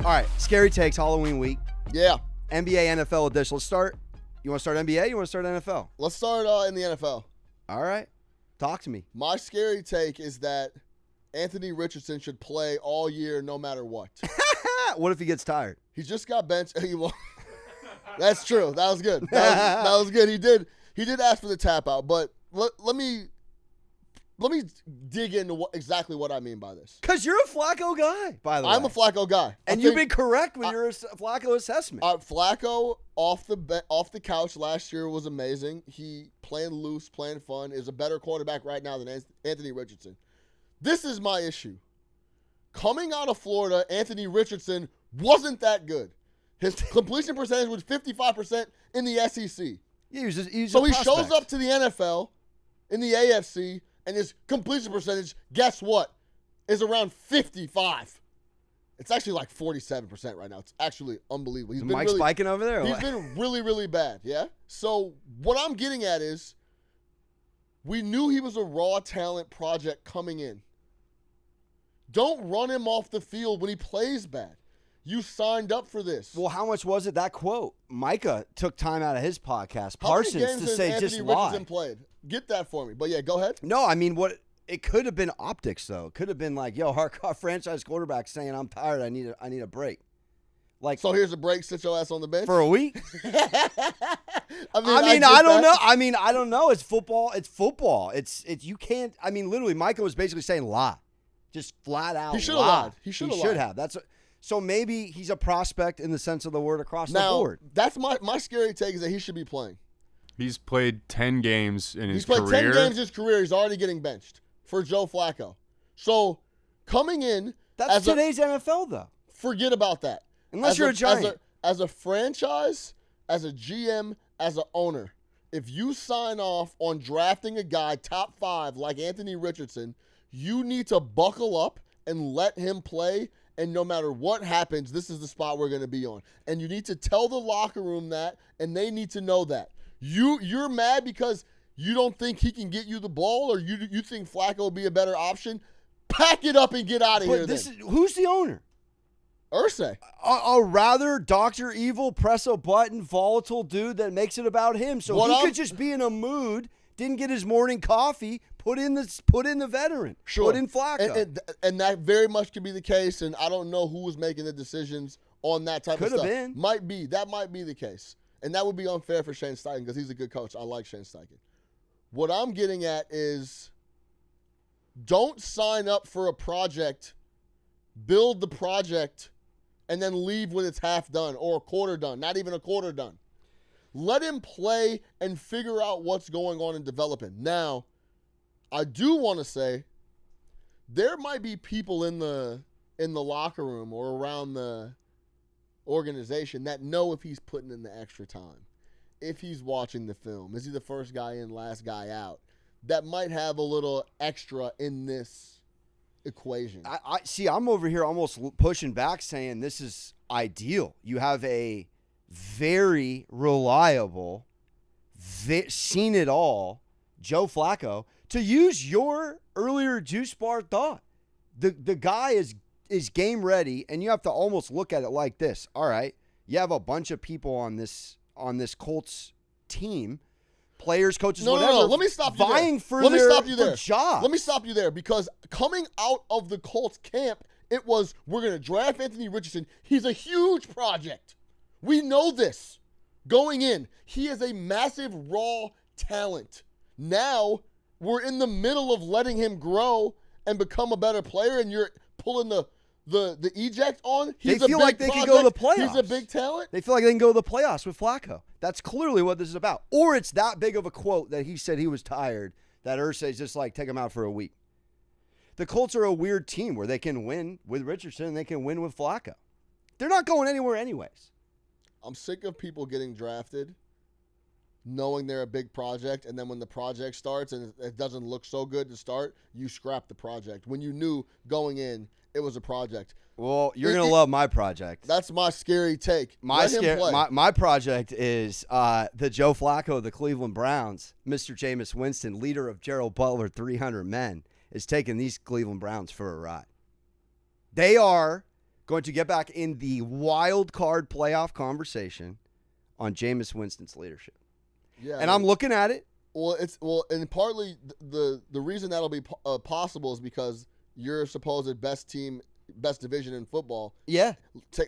All right, scary takes, Halloween week. Yeah. NBA, NFL edition. Let's start. You want to start NBA? You want to start NFL? Let's start in the NFL. All right. Talk to me. My scary take is that Anthony Richardson should play all year no matter what. What if he gets tired? He just got benched. That's true. That was good. That was good. He did ask for the tap out, but let me dig into exactly what I mean by this. Because you're a Flacco guy, by the way. I'm a Flacco guy. And you've been correct with your Flacco assessment. Flacco off the couch last year was amazing. He playing loose, playing fun, is a better quarterback right now than Anthony Richardson. This is my issue. Coming out of Florida, Anthony Richardson wasn't that good. His completion percentage was 55% in the SEC. Yeah, he shows up to the NFL in the AFC, and his completion percentage, guess what, is around 55. It's actually like 47% right now. It's actually unbelievable. Is Mike spiking over there? He's been really, really bad, yeah? So what I'm getting at is we knew he was a raw talent project coming in. Don't run him off the field when he plays bad. You signed up for this. Well, how much was it, that quote? Micah took time out of his podcast, How many Parsons, games to has say Anthony just Richardson lie. played? Get that for me. But yeah, go ahead. No, I mean, it could have been optics, though. It could have been like, yo, our franchise quarterback saying, I'm tired, I need a break. Like, So here's a break, sit your ass on the bench? for a week? I don't know. I don't know. It's football. It's football. It's you can't. I mean, literally, Micah was basically saying lie, just flat out. He should have lied. He should have. So maybe he's a prospect in the sense of the word across the Now, board. that's my scary take is that he should be playing. He's played 10 games in his He's career. played 10 games in his career. He's already getting benched for Joe Flacco. So coming in, That's today's NFL, though. forget about that. Unless you're a Giant. As a franchise, as a GM, as an owner, if you sign off on drafting a guy top 5 like Anthony Richardson, you need to buckle up and let him play. And no matter what happens, this is the spot we're going to be on. And you need to tell the locker room that, and they need to know that. You're mad because you don't think he can get you the ball, or you think Flacco will be a better option. Pack it up and get out of here. Who's the owner? Irsay. A rather Dr. Evil, press a button, volatile dude that makes it about him. So he could just be in a mood, didn't get his morning coffee, put in the veteran, put in Flacco. And that very much could be the case, and I don't know who was making the decisions on that type of stuff. Could have been. That might be the case. And that would be unfair for Shane Steichen because he's a good coach. I like Shane Steichen. What I'm getting at is don't sign up for a project, build the project, and then leave when it's half done or a quarter done, not even a quarter done. Let him play and figure out what's going on and develop him. Now, I do want to say there might be people in the locker room or around the organization that know if he's putting in the extra time, if he's watching the film, is he the first guy in, last guy out, that might have a little extra in this equation. I see. I'm over here almost pushing back, saying this is ideal. You have a very reliable, seen it all, Joe Flacco. To use your earlier juice bar thought, the guy is game ready, and you have to almost look at it like this. All right, you have a bunch of people on this Colts team. Players, coaches, whatever. No. Let me stop you vying there. for Let me their stop you there. jobs. Let me stop you there because coming out of the Colts camp, it was we're going to draft Anthony Richardson. He's a huge project. We know this. Going in, he is a massive raw talent. Now we're in the middle of letting him grow and become a better player, and you're pulling the eject on. They feel like they can go to the playoffs. He's a big talent. They feel like they can go to the playoffs with Flacco. That's clearly what this is about. Or it's that big of a quote that he said he was tired that Irsay's just like, take him out for a week. The Colts are a weird team where they can win with Richardson and they can win with Flacco. They're not going anywhere anyways. I'm sick of people getting drafted knowing they're a big project, and then when the project starts and it doesn't look so good to start, you scrap the project. When you knew going in it was a project. Well, you're going to love my project. That's my scary take. My project is the Joe Flacco of the Cleveland Browns, Mr. Jameis Winston, leader of Gerald Butler 300 men, is taking these Cleveland Browns for a ride. They are going to get back in the wild card playoff conversation on Jameis Winston's leadership. Yeah, and I'm looking at it. And partly the reason that'll be possible is because your supposed best division in football,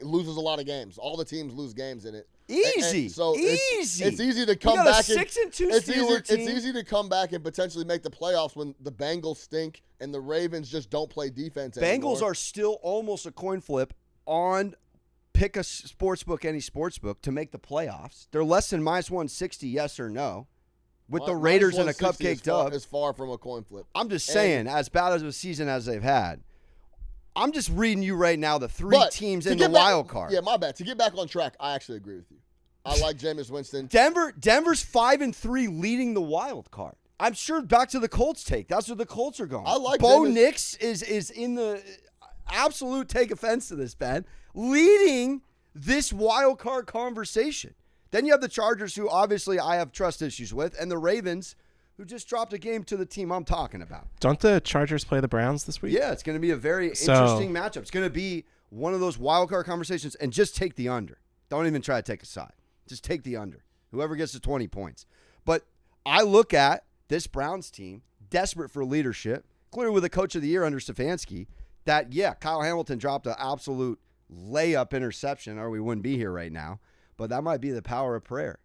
loses a lot of games. All the teams lose games in it. Easy, so easy. It's easy to come you got back. A 6-2 Steelers team. It's easy to come back and potentially make the playoffs when the Bengals stink and the Ravens just don't play defense anymore. Bengals are still almost a coin flip on pick a sportsbook, any sportsbook, to make the playoffs. They're less than -160, yes or no, with the Raiders and a cupcake dub. Is far from a coin flip. I'm just saying, as bad as a season as they've had, I'm just reading you right now the three teams in the wild card. Yeah, my bad. To get back on track, I actually agree with you. I like Jameis Winston. Denver's 5-3 leading the wild card. I'm sure back to the Colts take. That's where the Colts are going. I like Bo Jameis. Nix is in the absolute, take offense to this, Ben, leading this wild card conversation. Then you have the Chargers, who obviously I have trust issues with, and the Ravens, who just dropped a game to the team I'm talking about. Don't the Chargers play the Browns this week? Yeah, it's going to be a very interesting matchup. It's going to be one of those wild card conversations, and just take the under. Don't even try to take a side. Just take the under. Whoever gets to 20 points. But I look at this Browns team, desperate for leadership, clearly with a coach of the year under Stefanski, that, Kyle Hamilton dropped an absolute layup interception, or we wouldn't be here right now. But that might be the power of prayer,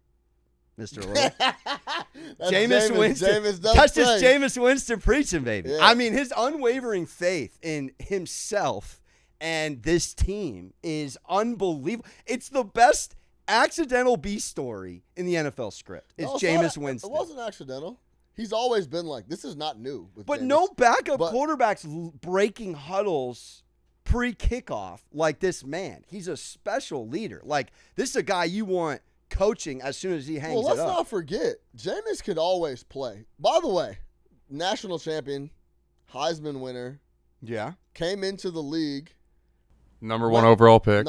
Mr. Little. Jameis Winston. That's just Jameis Winston preaching, baby. Yeah. I mean, his unwavering faith in himself and this team is unbelievable. It's the best accidental B story in the NFL script. It's Jameis Winston. It wasn't accidental. He's always been like, this is not new. But Jameis. No backup quarterbacks breaking huddles pre-kickoff like this man. He's a special leader. Like, this is a guy you want coaching as soon as he hangs it up. Well, let's not forget, Jameis could always play. By the way, national champion, Heisman winner. Yeah. Came into the league. Number one overall pick.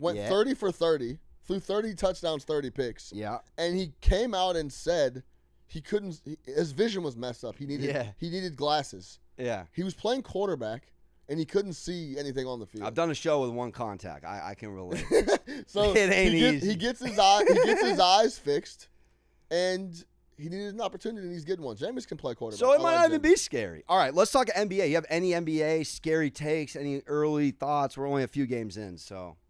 Went 30 for 30. Threw 30 touchdowns, 30 picks. Yeah. And he came out and said he couldn't – his vision was messed up. He needed glasses. Yeah. He was playing quarterback, and he couldn't see anything on the field. I've done a show with one contact. I can relate. So it ain't easy. He gets his eyes fixed, and he needed an opportunity, and he's getting one. Jameis can play quarterback. So it might not even be scary. All right, let's talk NBA. You have any NBA scary takes, any early thoughts? We're only a few games in, so –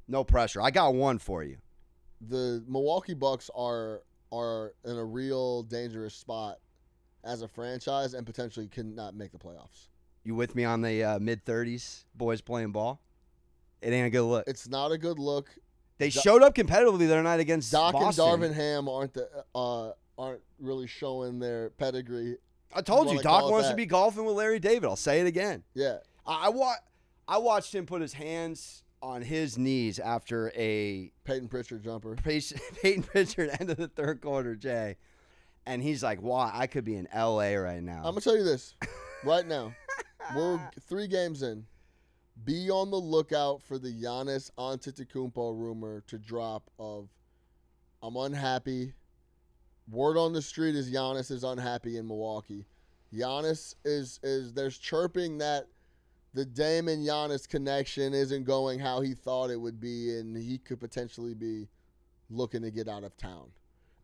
no pressure. I got one for you. The Milwaukee Bucks are in a real dangerous spot as a franchise and potentially cannot make the playoffs. You with me on the mid-30s boys playing ball? It ain't a good look. It's not a good look. They showed up competitively the other night against Boston. Doc and Darvin Ham aren't really showing their pedigree. I told you, Doc wants to be golfing with Larry David. I'll say it again. Yeah. I watched him put his hands on his knees after a Peyton Pritchard jumper. Peyton Pritchard end of the third quarter, Jay. And he's like, "Wow, I could be in L.A. right now." I'm going to tell you this right now. We're 3 games in. Be on the lookout for the Giannis Antetokounmpo rumor to drop of, I'm unhappy. Word on the street is Giannis is unhappy in Milwaukee. Giannis there's chirping that the Dame and Giannis connection isn't going how he thought it would be, and he could potentially be looking to get out of town.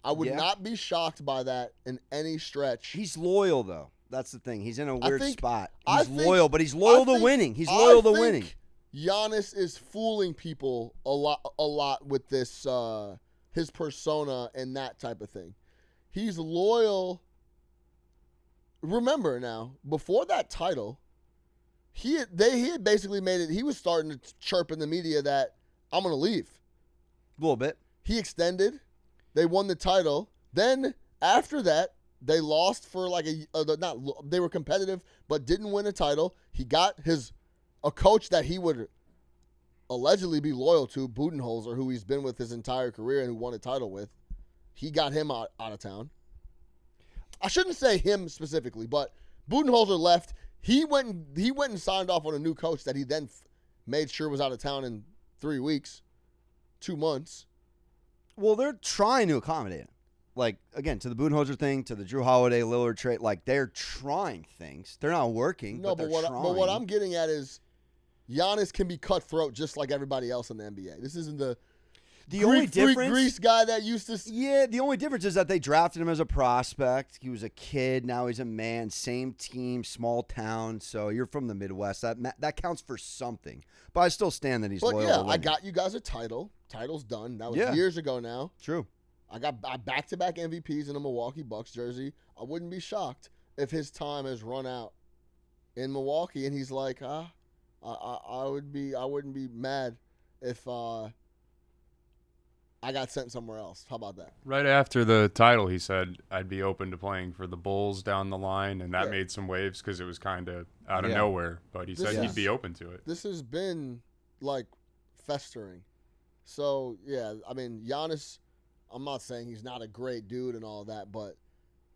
I would not be shocked by that in any stretch. He's loyal, though. That's the thing. He's in a weird spot. He's loyal, but he's loyal to winning. He's loyal to winning. Giannis is fooling people a lot with this his persona and that type of thing. He's loyal. Remember now, before that title, he had basically made it. He was starting to chirp in the media that I'm going to leave. A little bit. He extended. They won the title. Then after that, they lost for they were competitive but didn't win a title. He got a coach that he would allegedly be loyal to, Budenholzer, who he's been with his entire career and who won a title with. He got him out of town. I shouldn't say him specifically, but Budenholzer left. He went and signed off on a new coach that he then made sure was out of town in 3 weeks, 2 months. Well, they're trying to accommodate him. Like, again, to the Budenholzer thing, to the Drew Holiday, Lillard trade, like, they're trying things. They're not working, but they're trying. But what I'm getting at is Giannis can be cutthroat just like everybody else in the NBA. This isn't the only freak difference, Greece guy that used to. Yeah, the only difference is that they drafted him as a prospect. He was a kid. Now he's a man. Same team, small town. So you're from the Midwest. That counts for something. But I still stand that he's But loyal. yeah, to winning. I got you guys a title. Title's done. That was Yeah. years ago now. True. I got back-to-back MVPs in a Milwaukee Bucks jersey. I wouldn't be shocked if his time has run out in Milwaukee, and he's like, I wouldn't be mad if I got sent somewhere else. How about that? Right after the title, he said, I'd be open to playing for the Bulls down the line, and that made some waves because it was kind of out of nowhere. But he said he'd be open to it. This has been, like, festering. So, yeah, I mean, Giannis, I'm not saying he's not a great dude and all that, but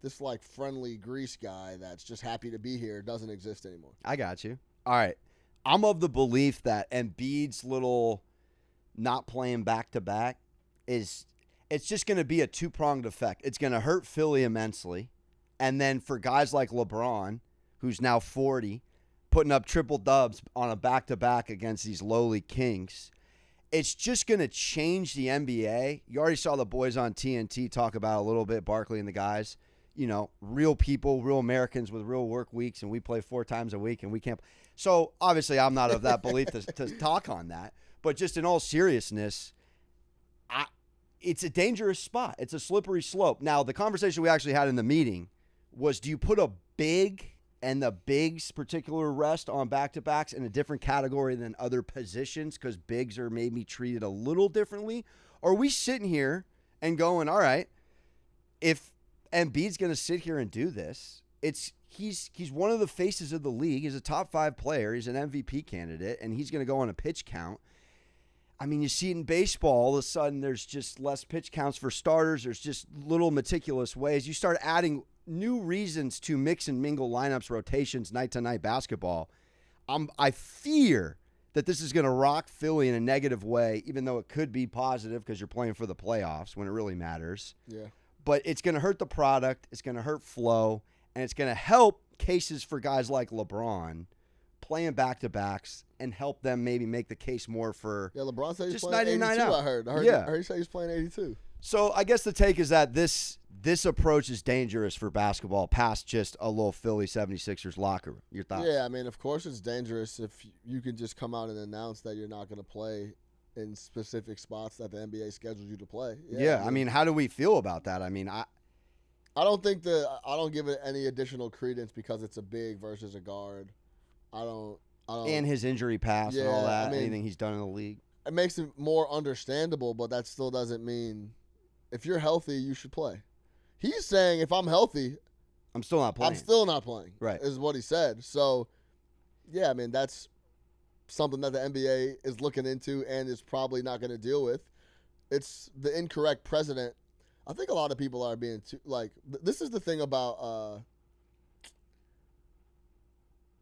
this, like, friendly Greece guy that's just happy to be here doesn't exist anymore. I got you. All right. I'm of the belief that Embiid's little not playing back-to-back it's just going to be a two-pronged effect. It's going to hurt Philly immensely. And then for guys like LeBron, who's now 40, putting up triple dubs on a back-to-back against these lowly Kings, it's just going to change the NBA. You already saw the boys on TNT talk about it a little bit, Barkley and the guys. You know, real people, real Americans with real work weeks, and we play 4 times a week, and we can't. So, obviously, I'm not of that belief to talk on that. But just in all seriousness, it's a dangerous spot. It's a slippery slope. Now, the conversation we actually had in the meeting was, do you put a big and the bigs particular rest on back-to-backs in a different category than other positions because bigs are maybe treated a little differently? Or are we sitting here and going, all right, if Embiid's going to sit here and do this, he's one of the faces of the league. He's a top 5 player. He's an MVP candidate, and he's going to go on a pitch count. I mean, you see it in baseball. All of a sudden, there's just less pitch counts for starters. There's just little meticulous ways. You start adding new reasons to mix and mingle lineups, rotations, night-to-night basketball. I fear that this is going to rock Philly in a negative way, even though it could be positive because you're playing for the playoffs when it really matters. Yeah. But it's going to hurt the product. It's going to hurt flow. And it's going to help cases for guys like LeBron playing back-to-backs and help them maybe make the case more for LeBron said he's just playing 99 82, out. I heard he said he's playing 82. So I guess the take is that this approach is dangerous for basketball past just a little Philly 76ers locker room. Your thoughts? Yeah, I mean, of course it's dangerous if you can just come out and announce that you're not going to play in specific spots that the NBA schedules you to play. Yeah, I mean, how do we feel about that? I mean, I don't give it any additional credence because it's a big versus a guard. I don't. And his injury past and all that, anything he's done in the league. It makes it more understandable, but that still doesn't mean if you're healthy, you should play. He's saying if I'm healthy, I'm still not playing. I'm still not playing. Right. Is what he said. So, yeah, I mean, that's something that the NBA is looking into and is probably not going to deal with. It's the incorrect precedent. I think a lot of people are being too, like, this is the thing about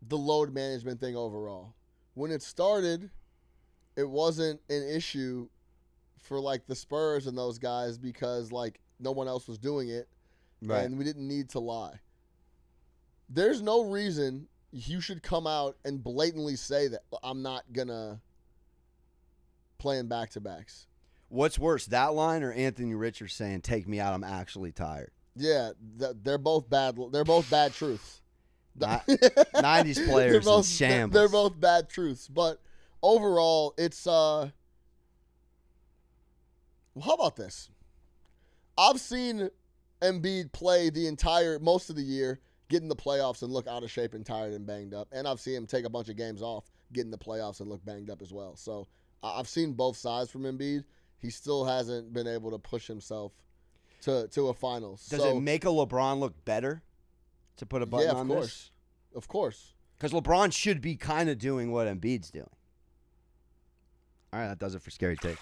the load management thing overall. When it started, it wasn't an issue for, like, the Spurs and those guys because, like, no one else was doing it, Right. and we didn't need to lie. There's no reason you should come out and blatantly say that I'm not going to play in back-to-backs. What's worse, that line or Anthony Richardson saying, take me out, I'm actually tired? Yeah, they're both bad. They're both bad truths. 90s players in shambles. They're both bad truths. But overall, it's well, how about this? I've seen Embiid play most of the year, get in the playoffs and look out of shape and tired and banged up. And I've seen him take a bunch of games off, get in the playoffs and look banged up as well. So I've seen both sides from Embiid. He still hasn't been able to push himself to a finals. Does it make a LeBron look better to put a button on this? Of course. Because LeBron should be kind of doing what Embiid's doing. All right, that does it for Scary Take.